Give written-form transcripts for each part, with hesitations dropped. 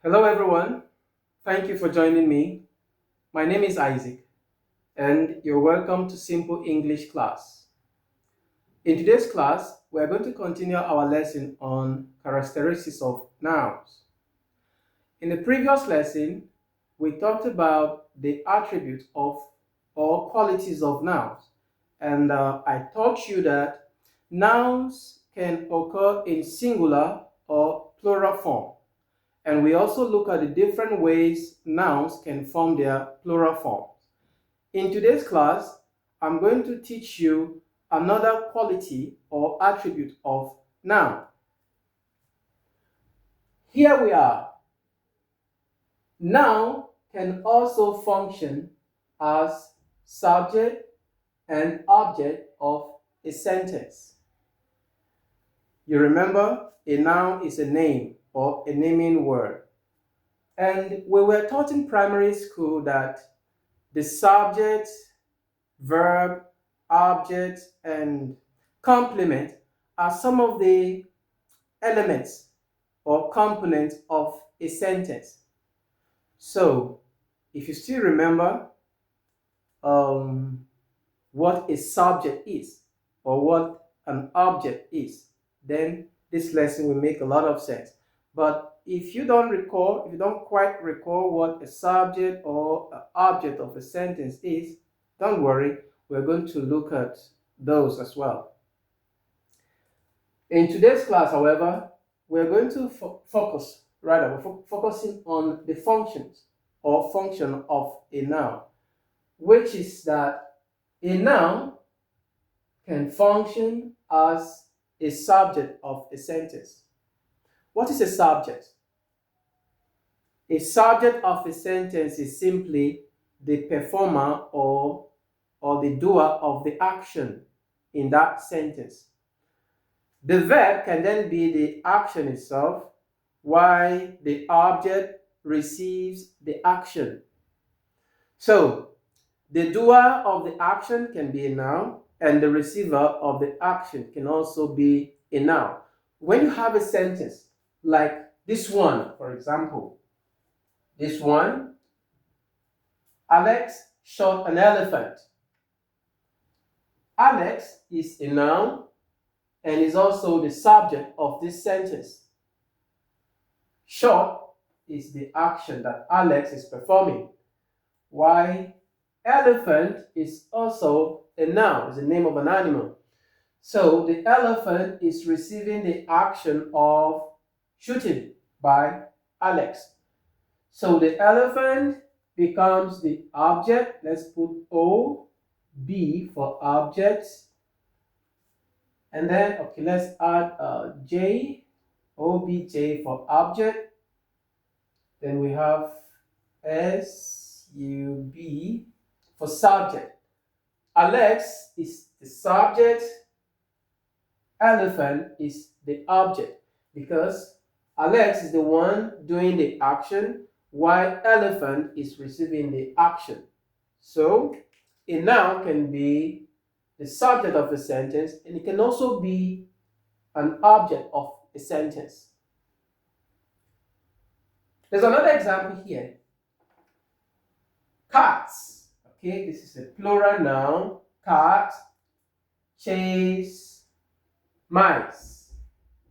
Hello, everyone. Thank you for joining me. My name is Isaac, and you're welcome to Simple English class. In today's class, we're going to continue our lesson on characteristics of nouns. In the previous lesson, we talked about the attributes of or qualities of nouns, and I taught you that nouns can occur in singular or plural form. And we also look at the different ways nouns can form their plural forms. In today's class, I'm going to teach you another quality or attribute of noun. Here we are. Noun can also function as subject and object of a sentence. You remember, a noun is a name or a naming word. And we were taught in primary school that the subject, verb, object, and complement are some of the elements or components of a sentence. So, if you still remember what a subject is or what an object is, then this lesson will make a lot of sense. But if you don't quite recall what a subject or an object of a sentence is, don't worry, we're going to look at those as well. In today's class, however, we're going to focusing on the functions or function of a noun, which is that a noun can function as a subject of a sentence. What is a subject? A subject of a sentence is simply the performer or the doer of the action in that sentence. The verb can then be the action itself, while the object receives the action. So, the doer of the action can be a noun, and the receiver of the action can also be a noun. When you have a sentence like this one, for example, this one, Alex shot an elephant. Alex is a noun and is also the subject of this sentence. Shot is the action that Alex is performing, while elephant is also a noun, is the name of an animal. So the elephant is receiving the action of shooting by Alex. So the elephant becomes the object. Let's put O, B for object. And then, okay, let's add J, OBJ for object. Then we have SUB for subject. Alex is the subject. Elephant is the object because Alex is the one doing the action while elephant is receiving the action. So a noun can be the subject of a sentence and it can also be an object of a sentence. There's another example here. Cats. Okay, this is a plural noun. Cat, chase, mice.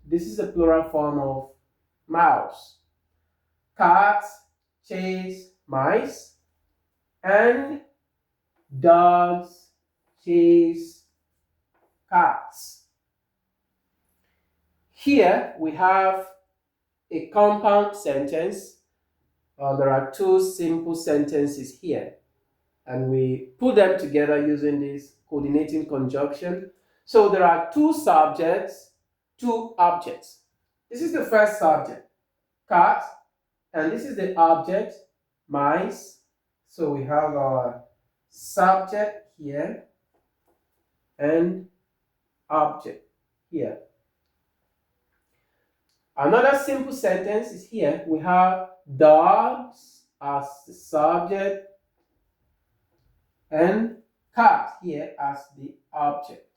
This is a plural form of mouse. Cat, chase, mice, and dogs chase cats. Here we have a compound sentence. There are two simple sentences here, and we put them together using this coordinating conjunction. So there are two subjects, two objects. This is the first subject, cat, and this is the object, mice. So we have our subject here and object here. Another simple sentence is here. We have dogs as the subject and cat here as the object.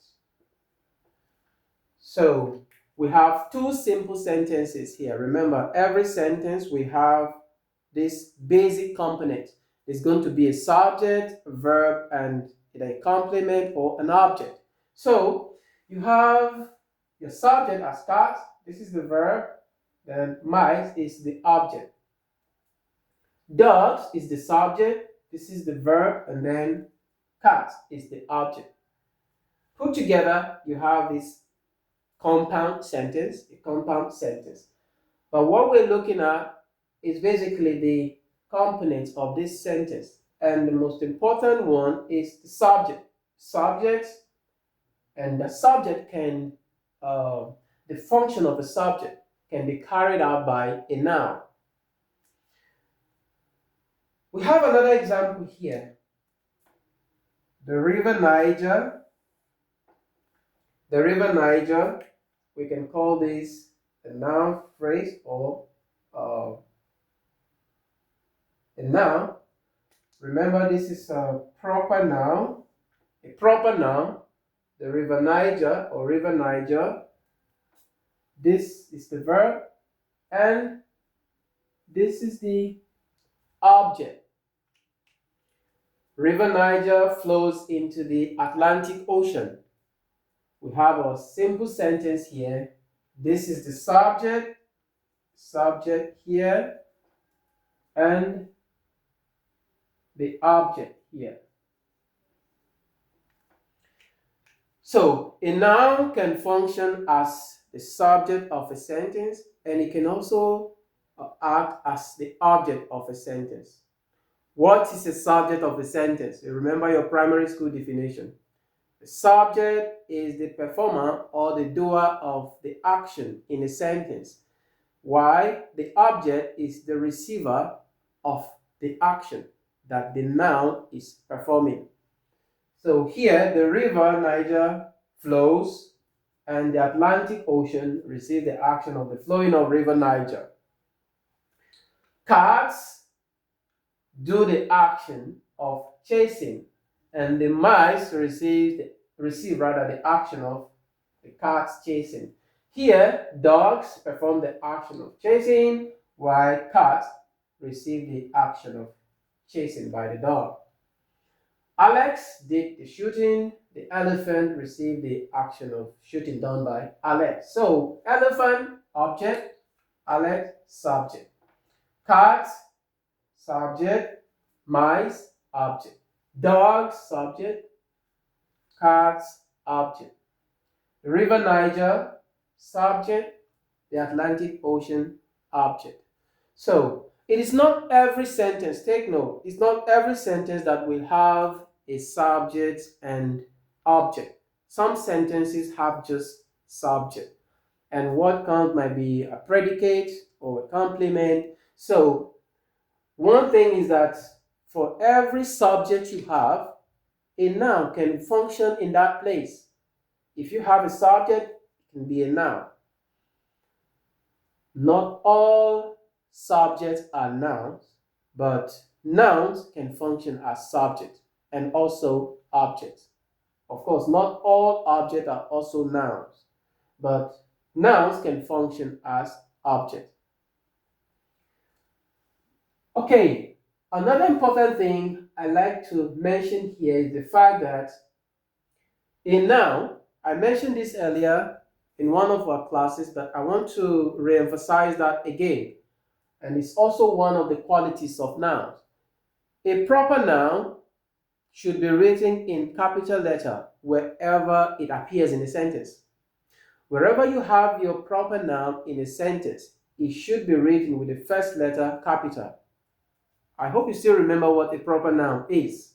So We have two simple sentences here. Remember, every sentence we have this basic component. It's going to be a subject, a verb, and either a complement or an object. So you have your subject as cat. This is the verb. Then mice is the object. Dogs is the subject. This is the verb, and then cat is the object. Put together, you have this compound sentence, a compound sentence. But what we're looking at is basically the components of this sentence. And the most important one is the subject. Subject, and the subject can, the function of the subject can be carried out by a noun. We have another example here. The river Niger. The river Niger, we can call this a noun phrase or a noun. Remember, this is a proper noun. A proper noun, the river Niger or river Niger. This is the verb, and this is the object. River Niger flows into the Atlantic Ocean. We have a simple sentence here. This is the subject here, and the object here. So a noun can function as the subject of a sentence, and it can also act as the object of a sentence. What is the subject of a sentence? You remember your primary school definition. The subject is the performer or the doer of the action in a sentence, while the object is the receiver of the action that the noun is performing. So here, the river Niger flows, and the Atlantic Ocean receives the action of the flowing of river Niger. Cats do the action of chasing, and the mice receive the action of the cats chasing. Here, dogs perform the action of chasing, while cats receive the action of chasing by the dog. Alex did the shooting. The elephant received the action of shooting done by Alex. So, elephant, object, Alex, subject. Cat, subject, mice, object. Dog, subject, cats, object. The river Niger, subject, the Atlantic Ocean, object. So, it is not every sentence, take note, it's not every sentence that will have a subject and object. Some sentences have just subject, and what counts might be a predicate or a complement. So, one thing is that for every subject you have, a noun can function in that place. If you have a subject, it can be a noun. Not all subjects are nouns, but nouns can function as subjects and also objects. Of course, not all objects are also nouns, but nouns can function as objects. Okay, another important thing I like to mention here is the fact that a noun, I mentioned this earlier in one of our classes, but I want to re-emphasize that again. And it's also one of the qualities of nouns. A proper noun should be written in capital letter wherever it appears in a sentence. Wherever you have your proper noun in a sentence, it should be written with the first letter capital. I hope you still remember what a proper noun is.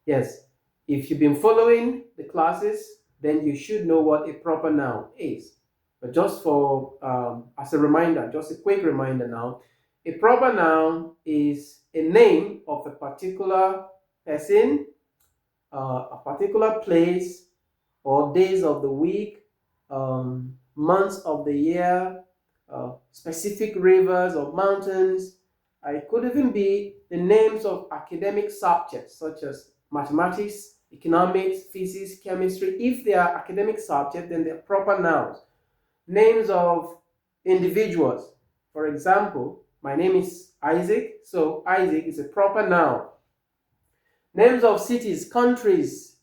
Yes, if you've been following the classes, then you should know what a proper noun is. But just for, as a reminder, just a quick reminder now, a proper noun is a name of a particular person, a particular place, or days of the week, months of the year, specific rivers or mountains. It could even be the names of academic subjects such as mathematics economics, physics, chemistry. If they are academic subjects, then they're proper nouns. Names of individuals. For example, my name is Isaac, so Isaac is a proper noun. Names of cities, countries,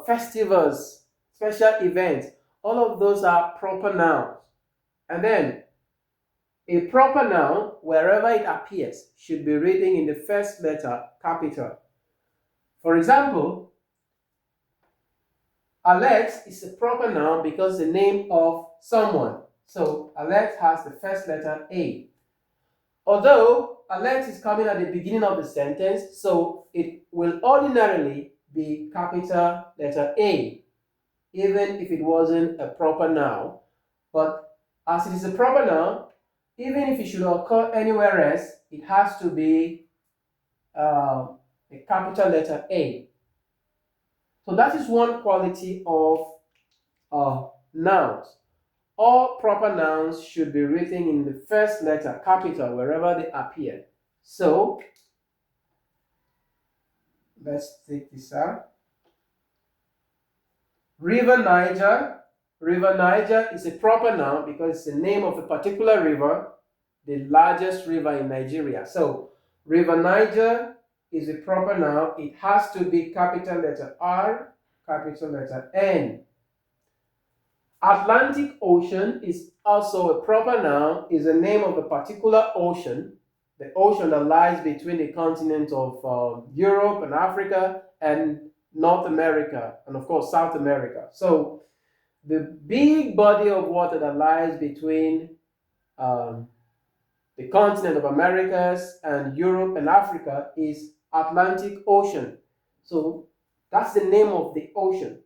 festivals, special events, all of those are proper nouns. And then a proper noun, wherever it appears, should be written in the first letter, capital. For example, Alex is a proper noun because the name of someone. So Alex has the first letter A. Although Alex is coming at the beginning of the sentence, so it will ordinarily be capital letter A, even if it wasn't a proper noun. But as it is a proper noun, even if it should occur anywhere else, it has to be a capital letter A. So that is one quality of nouns. All proper nouns should be written in the first letter, capital, wherever they appear. So let's take this out. River Niger. River Niger is a proper noun because it's the name of a particular river, the largest river in Nigeria. So River Niger is a proper noun. It has to be capital letter R, capital letter N. Atlantic Ocean is also a proper noun, is the name of a particular ocean, the ocean that lies between the continents of Europe and Africa and North America, and of course South America. So the big body of water that lies between the continent of Americas and Europe and Africa is Atlantic Ocean. So that's the name of the ocean.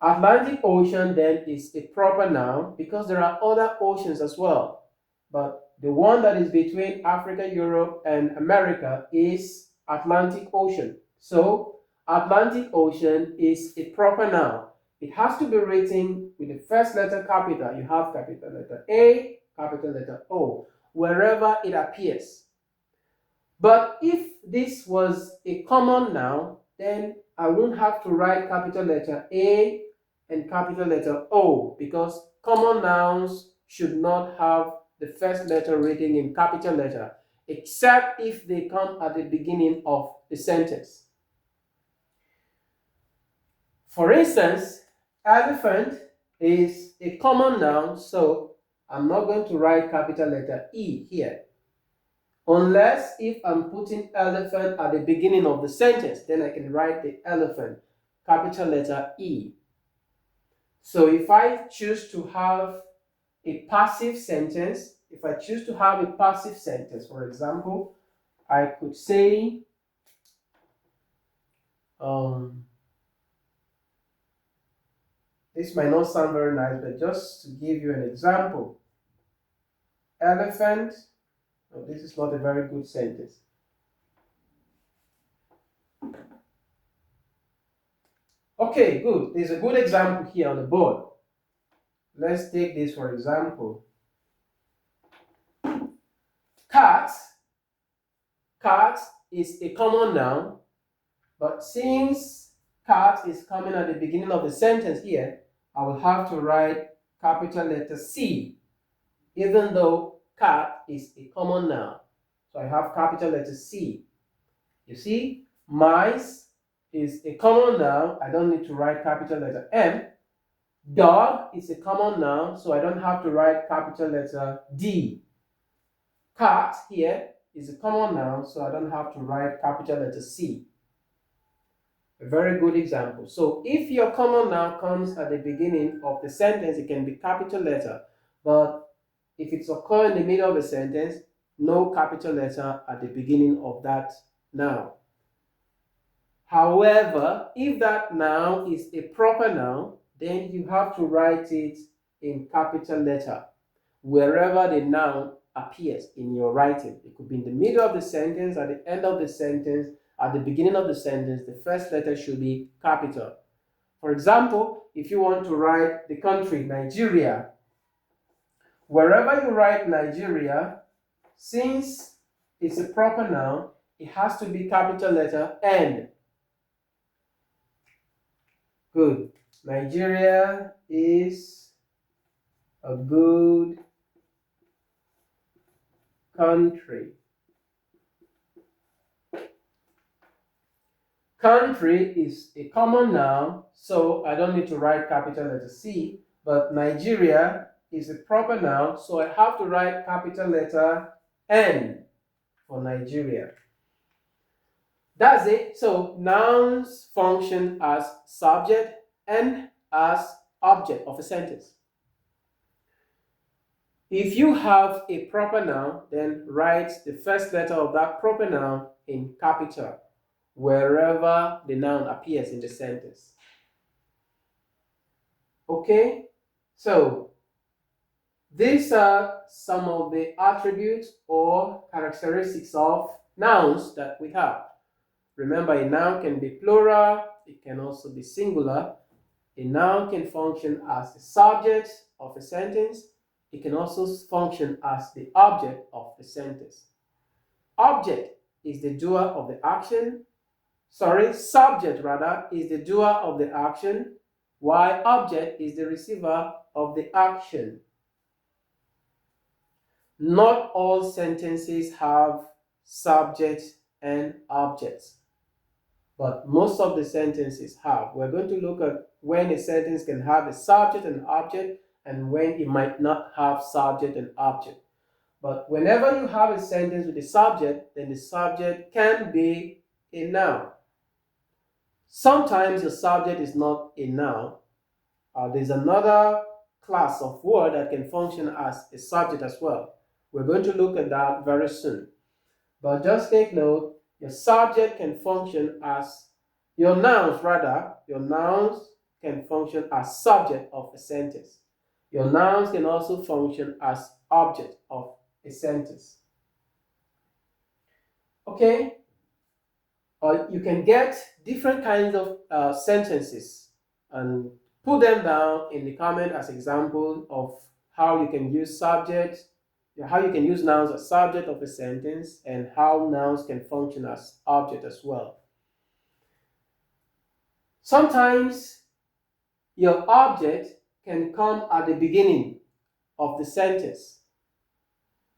Atlantic Ocean then is a proper noun because there are other oceans as well. But the one that is between Africa, Europe, and America is Atlantic Ocean. So Atlantic Ocean is a proper noun. It has to be written with the first letter capital. You have capital letter A, capital letter O, wherever it appears. But if this was a common noun, then I won't have to write capital letter A and capital letter O because common nouns should not have the first letter written in capital letter, except if they come at the beginning of the sentence. For instance, elephant is a common noun, so I'm not going to write capital letter E here. Unless if I'm putting elephant at the beginning of the sentence, then I can write the elephant, capital letter E. So if I choose to have a passive sentence, for example, I could say, this might not sound very nice, but just to give you an example, elephant, no, this is not a very good sentence. Okay, good. There's a good example here on the board. Let's take this for example. Cat. Cat is a common noun, but since cat is coming at the beginning of the sentence here, I will have to write capital letter C, even though cat is a common noun. So I have capital letter C. You see, mice is a common noun. I don't need to write capital letter M. Dog is a common noun, so I don't have to write capital letter D. Cat here is a common noun, so I don't have to write capital letter C. A very good example. So if your common noun comes at the beginning of the sentence, it can be capital letter, but if it's occur in the middle of a sentence, no capital letter at the beginning of that noun. However, if that noun is a proper noun, then you have to write it in capital letter wherever the noun appears in your writing. It could be in the middle of the sentence, at the end of the sentence, at the beginning of the sentence. The first letter should be capital. For example, if you want to write the country Nigeria, wherever you write Nigeria, since it's a proper noun, it has to be capital letter N. Good. Nigeria is a good country. Country is a common noun, so I don't need to write capital letter C, but Nigeria is a proper noun, so I have to write capital letter N for Nigeria. That's it. So nouns function as subject and as object of a sentence. If you have a proper noun, then write the first letter of that proper noun in capital wherever the noun appears in the sentence. Okay, so these are some of the attributes or characteristics of nouns that we have. Remember, a noun can be plural, it can also be singular. A noun can function as the subject of a sentence. It can also function as the object of the sentence. Object is the doer of the action. Subject rather is the doer of the action, while object is the receiver of the action. Not all sentences have subject and objects, but most of the sentences have. We're going to look at when a sentence can have a subject and object and when it might not have subject and object. But whenever you have a sentence with a subject, then the subject can be a noun. Sometimes the subject is not a noun. There's another class of word that can function as a subject as well. We're going to look at that very soon. But just take note, your subject can function as, your nouns can function as subject of a sentence. Your nouns can also function as object of a sentence. Okay? You can get different kinds of sentences and put them down in the comment as example of how you can use how you can use nouns as subject of a sentence and how nouns can function as object as well. Sometimes your object can come at the beginning of the sentence,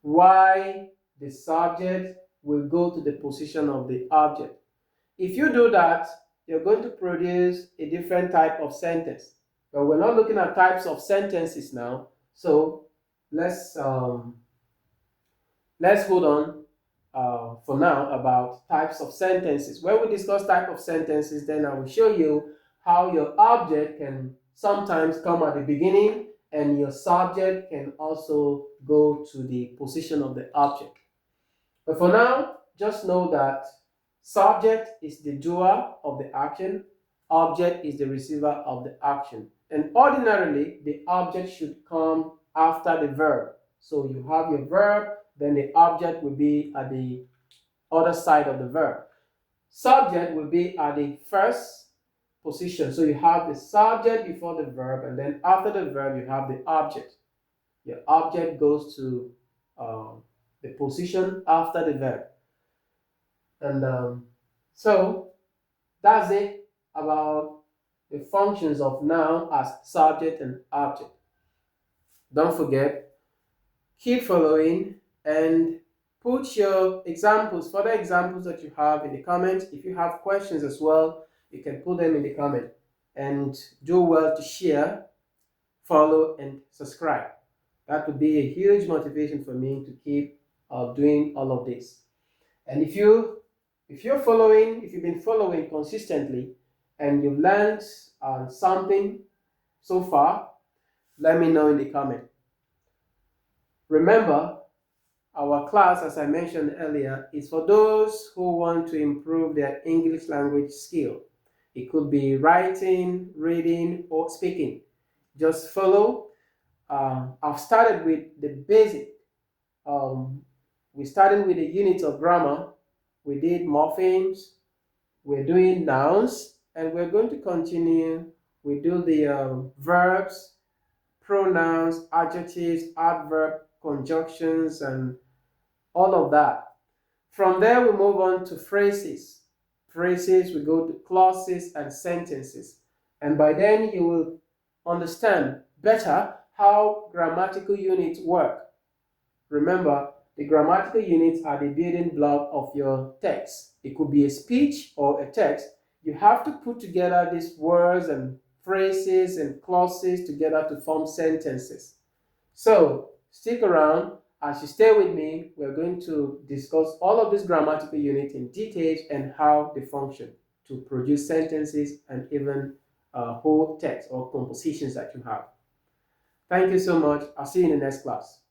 while the subject will go to the position of the object. If you do that, you're going to produce a different type of sentence. But we're not looking at types of sentences now, so let's hold on for now about types of sentences. When we discuss type of sentences, then I will show you how your object can sometimes come at the beginning and your subject can also go to the position of the object. But for now, just know that subject is the doer of the action, object is the receiver of the action. And ordinarily, the object should come after the verb. So you have your verb, then the object will be at the other side of the verb. Subject will be at the first position. So you have the subject before the verb, and then after the verb, you have the object. Your object goes to the position after the verb. And so that's it about the functions of noun as subject and object. Don't forget, keep following and put your further examples that you have in the comments. If you have questions as well, you can put them in the comment. And do well to share, follow, and subscribe. That would be a huge motivation for me to keep doing all of this. And if you've been following consistently and you've learned something so far, let me know in the comment. Remember, our class, as I mentioned earlier, is for those who want to improve their English language skill. It could be writing, reading, or speaking. Just follow. I've started with the basic. We started with the unit of grammar. We did morphemes. We're doing nouns, and we're going to continue. We do the verbs, pronouns, adjectives, adverb, conjunctions, and all of that. From there, we move on to phrases. Phrases, we go to clauses and sentences. And by then you will understand better how grammatical units work. Remember, the grammatical units are the building block of your text. It could be a speech or a text. You have to put together these words and phrases and clauses together to form sentences. So stick around. As you stay with me, we're going to discuss all of these grammatical units in detail and how they function to produce sentences and even whole text or compositions that you have. Thank you so much. I'll see you in the next class.